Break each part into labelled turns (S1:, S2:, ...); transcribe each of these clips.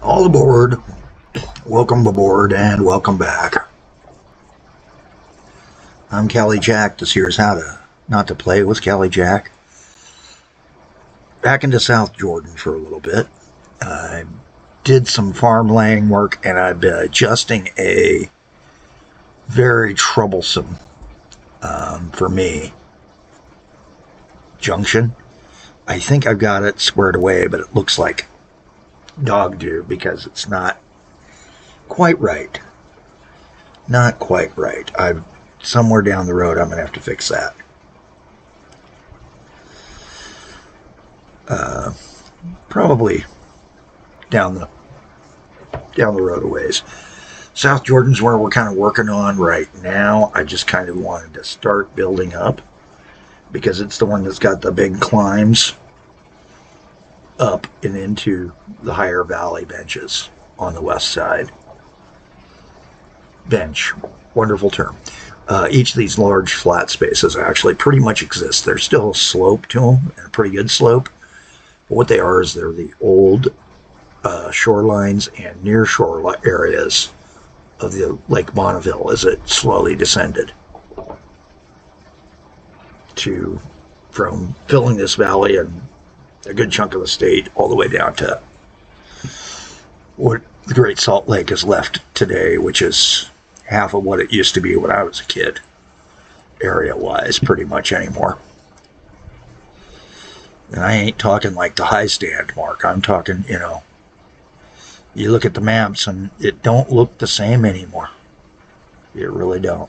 S1: All aboard. Welcome aboard and welcome back. I'm Callie Jack. This here's how to not to play with Callie Jack. Back into South Jordan for a little bit. I did some farm laying work and I've been adjusting a very troublesome, for me, junction. I think I've got it squared away, but it looks like dog do because it's not quite right. Not quite right. Somewhere down the road I'm going to have to fix that. Probably down the road a ways. South Jordan's where we're kind of working on right now. I just kind of wanted to start building up because it's the one that's got the big climbs up and into the higher valley benches on the west side. Bench, wonderful term. Each of these large flat spaces actually pretty much exist. There's still a slope to them, and a pretty good slope. But what they are is they're the old shorelines and near shore areas of the Lake Bonneville as it slowly descended from filling this valley and a good chunk of the state all the way down to what the Great Salt Lake is left today, which is half of what it used to be when I was a kid, area-wise, pretty much anymore. And I ain't talking like the high stand mark. I'm talking, you look at the maps and it don't look the same anymore. It really don't.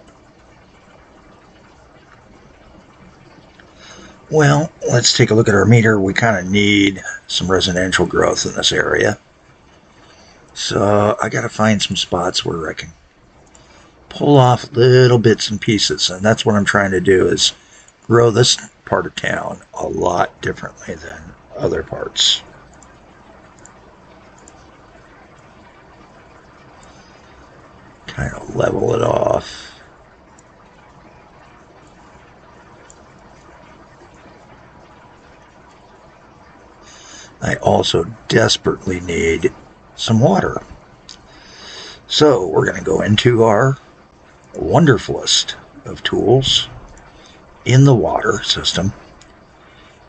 S1: Well, let's take a look at our meter. We kind of need some residential growth in this area. So I got to find some spots where I can pull off little bits and pieces. And that's what I'm trying to do, is grow this part of town a lot differently than other parts. Kind of level it off. I also desperately need some water. So we're going to go into our wonderfulest of tools in the water system.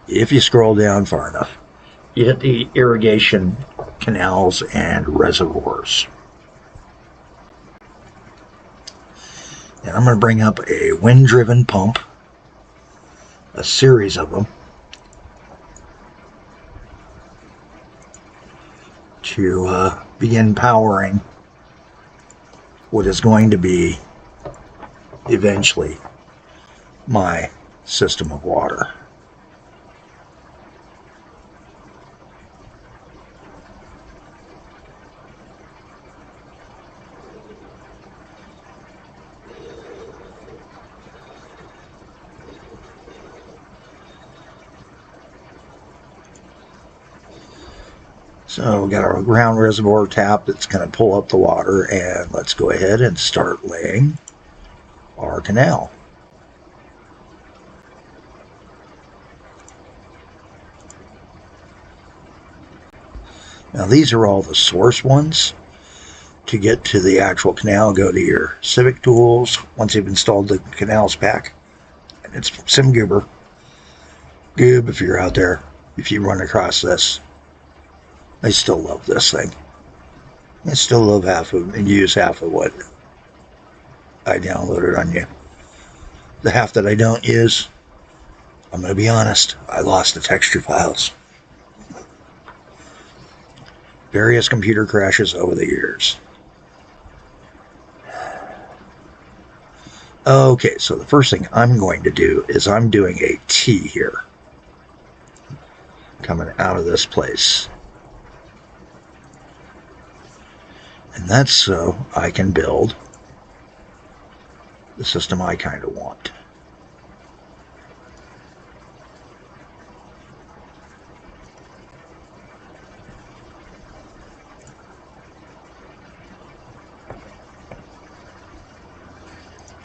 S1: If you scroll down far enough, you hit the irrigation canals and reservoirs. And I'm going to bring up a wind-driven pump, a series of them, to begin powering what is going to be eventually my system of water. So we got our ground reservoir tap that's going to pull up the water, and let's go ahead and start laying our canal. Now these are all the source ones. To get to the actual canal, go to your Civic Tools once you've installed the canals pack. And it's SimGoober. Goob, if you're out there, if you run across this. I still love this thing. I still love use half of what I downloaded on you. The half that I don't use, I'm going to be honest, I lost the texture files. Various computer crashes over the years. Okay, so the first thing I'm going to do is I'm doing a T here, coming out of this place. And that's so I can build the system I kind of want.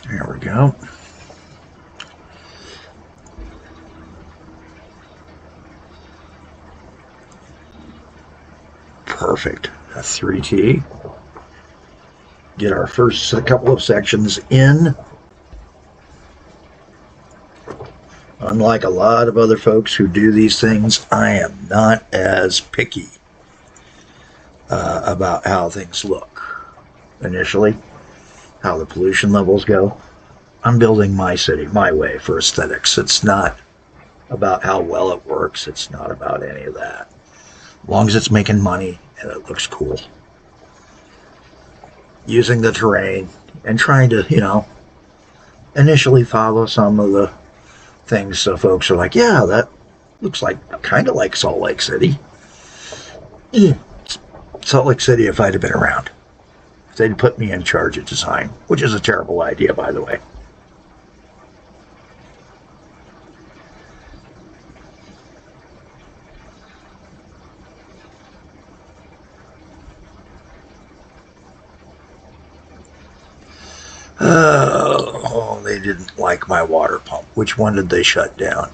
S1: There we go. Perfect. A 3T. Get our first couple of sections in. Unlike a lot of other folks who do these things, I am not as picky about how things look initially, how the pollution levels go. I'm building my city my way for aesthetics. It's not about how well it works. It's not about any of that. As long as it's making money and it looks cool. Using the terrain and trying to, initially follow some of the things so folks are like, yeah, that looks like kind of like Salt Lake City. Salt Lake City if I'd have been around. If they'd put me in charge of design, which is a terrible idea, by the way. Oh, they didn't like my water pump. Which one did they shut down?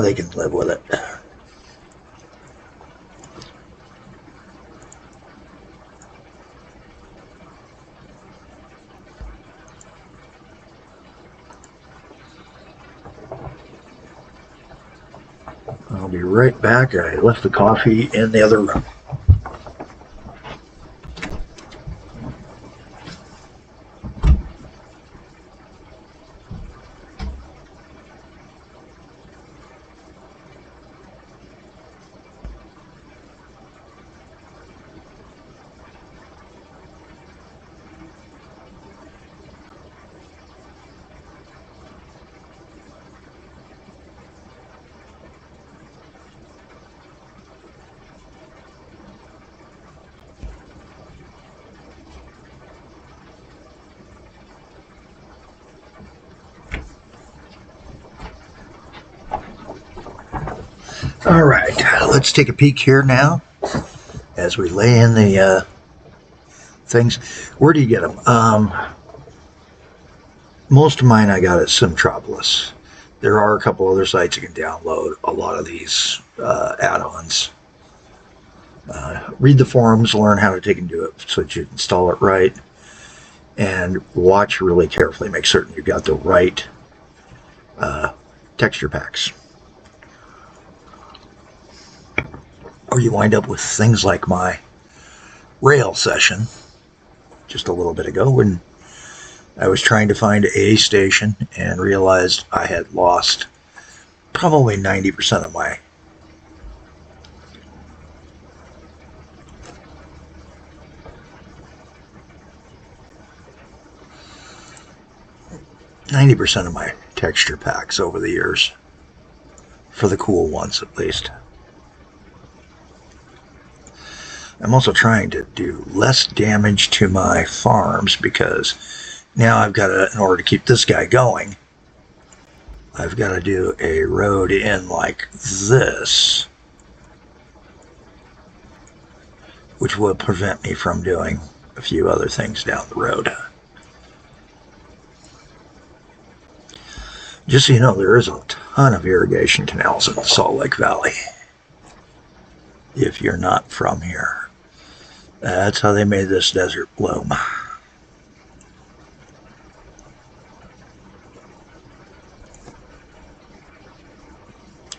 S1: They can live with it. I'll be right back. I left the coffee in the other room. All right, let's take a peek here now as we lay in the things. Where do you get them? Most of mine I got at SimCity4. There are a couple other sites you can download a lot of these add-ons. Read the forums, learn how to take and do it so that you install it right, and watch really carefully. Make certain you've got the right texture packs. Or you wind up with things like my rail session just a little bit ago when I was trying to find a station and realized I had lost probably 90% of my 90% of my texture packs over the years, for the cool ones at least. I'm also trying to do less damage to my farms because now I've got to, in order to keep this guy going, I've got to do a road in like this, which will prevent me from doing a few other things down the road. Just so you know, there is a ton of irrigation canals in the Salt Lake Valley. If you're not from here. That's how they made this desert bloom.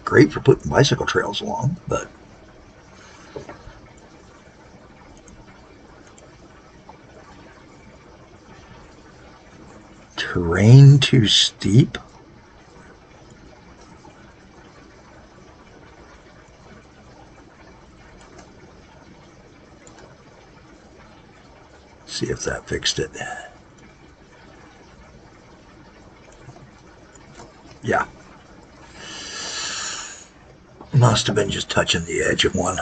S1: Great for putting bicycle trails along, but terrain too steep? See if that fixed it. Yeah. Must have been just touching the edge of one.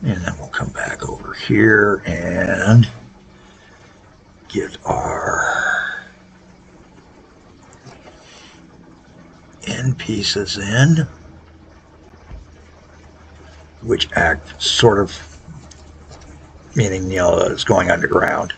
S1: And then we'll come back over here and get our end pieces in, which act sort of meaning, it's going underground.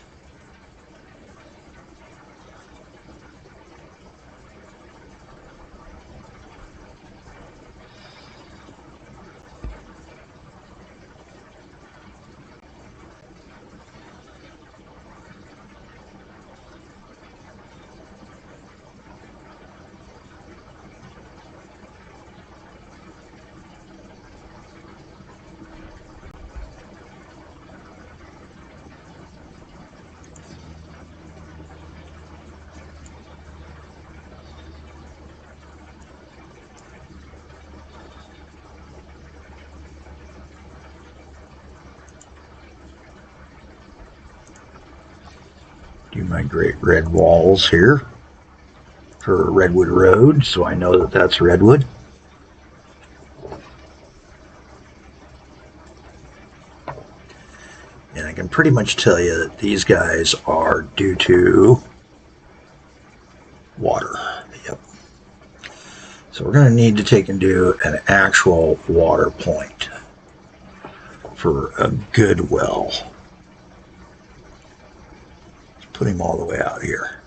S1: Do my great red walls here for Redwood Road, so I know that that's redwood. And I can pretty much tell you that these guys are due to water. Yep. So we're going to need to take and do an actual water point for a good well. Put him all the way out here.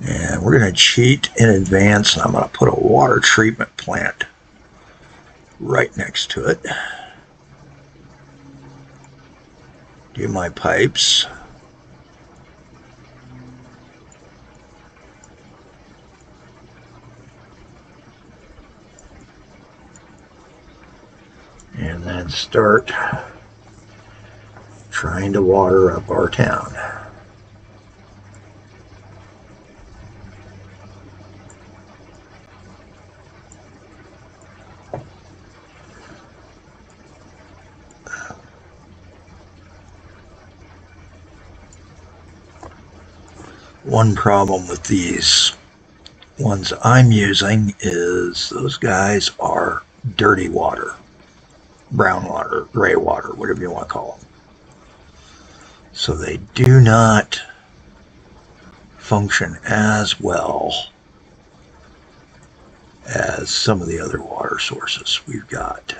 S1: And we're going to cheat in advance, and I'm going to put a water treatment plant right next to it. Do my pipes. And then start trying to water up our town. One problem with these ones I'm using is those guys are dirty water. Brown water, gray water, whatever you want to call them. So they do not function as well as some of the other water sources we've got.